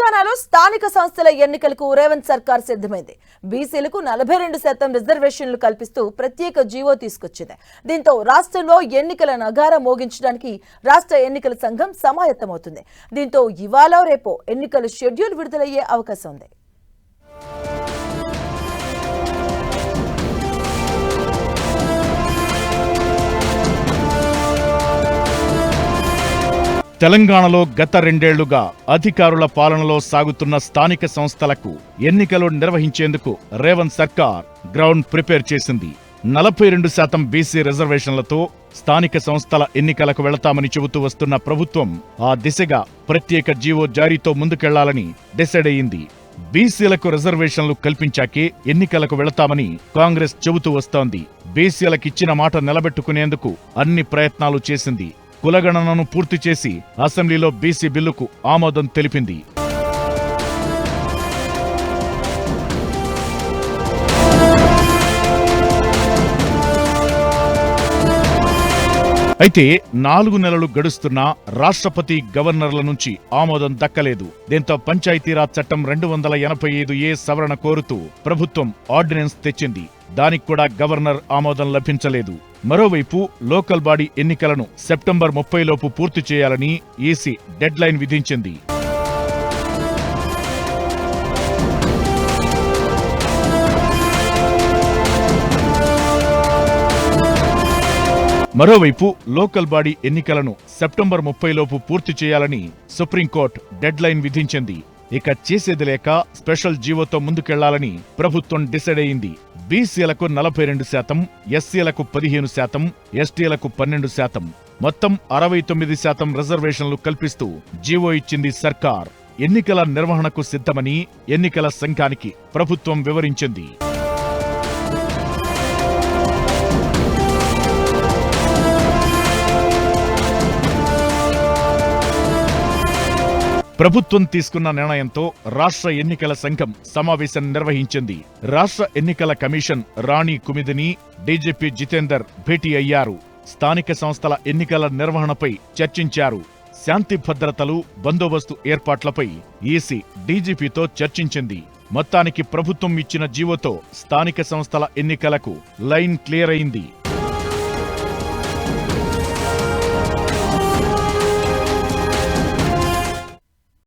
తెలంగాణలో స్థానిక సంస్థల ఎన్నికలకు రేవంత్ సర్కార్ సిద్ధమైంది. బీసీలకు 42% రిజర్వేషన్లు కల్పిస్తూ ప్రత్యేక జీవో తీసుకొచ్చింది. దీంతో రాష్ట్రంలో ఎన్నికల నగారా మోగించడానికి రాష్ట్ర ఎన్నికల సంఘం సమాయత్తమవుతుంది. దీంతో ఇవాళ రేపో ఎన్నికల షెడ్యూల్ విడుదలయ్యే అవకాశం ఉంది. తెలంగాణలో గత 2 ఏళ్లుగా అధికారుల పాలనలో సాగుతున్న స్థానిక సంస్థలకు ఎన్నికలు నిర్వహించేందుకు రేవంత్ సర్కార్ గ్రౌండ్ ప్రిపేర్ చేసింది. 42% బీసీ రిజర్వేషన్లతో స్థానిక సంస్థల ఎన్నికలకు వెళతామని చెబుతూ వస్తున్న ప్రభుత్వం ఆ దిశగా ప్రత్యేక జీవో జారీతో ముందుకెళ్లాలని డిసైడ్ అయింది. బీసీలకు రిజర్వేషన్లు కల్పించాకే ఎన్నికలకు వెళతామని కాంగ్రెస్ చెబుతూ వస్తోంది. బీసీలకిచ్చిన మాట నిలబెట్టుకునేందుకు అన్ని ప్రయత్నాలు చేసింది. కులగణనను పూర్తి చేసి అసెంబ్లీలో బీసీ బిల్లుకు ఆమోదం తెలిపింది. అయితే 4 నెలలు గడుస్తున్నా రాష్ట్రపతి గవర్నర్ల నుంచి ఆమోదం దక్కలేదు. దీంతో పంచాయతీరాజ్ చట్టం 285A సవరణ కోరుతూ ప్రభుత్వం ఆర్డినెన్స్ తెచ్చింది. దానికి కూడా గవర్నర్ ఆమోదం లభించలేదు. మరోవైపు లోకల్ బాడీ ఎన్నికలను సెప్టెంబర్ 30 లోపు పూర్తి చేయాలని ఈసీ డెడ్ లైన్ విధించింది. మరోవైపు లోకల్ బాడీ ఎన్నికలను సెప్టెంబర్ 30 లోపు పూర్తి చేయాలని సుప్రీంకోర్టు డెడ్ లైన్ విధించింది. ఇక చేసేది లేక స్పెషల్ జీవోతో ముందుకెళ్లాలని ప్రభుత్వం డిసైడ్ అయింది. బీసీలకు 42%, ఎస్సీలకు 15%, ఎస్టీలకు 12%, మొత్తం 69% రిజర్వేషన్లు కల్పిస్తూ జీవో ఇచ్చింది సర్కార్. ఎన్నికల నిర్వహణకు సిద్ధమని ఎన్నికల సంఘానికి ప్రభుత్వం వివరించింది. ప్రభుత్వం తీసుకున్న నిర్ణయంతో రాష్ట్ర ఎన్నికల సంఘం సమావేశం నిర్వహించింది. రాష్ట్ర ఎన్నికల కమిషన్ రాణి కుమిదిని, డీజీపీ జితేందర్ భేటీ అయ్యారు. స్థానిక సంస్థల ఎన్నికల నిర్వహణపై చర్చించారు. శాంతి భద్రతలు, బందోబస్తు ఏర్పాట్లపై ఈసీ డీజీపీతో చర్చించింది. మొత్తానికి ప్రభుత్వం ఇచ్చిన జీవోతో స్థానిక సంస్థల ఎన్నికలకు లైన్ క్లియర్ అయింది.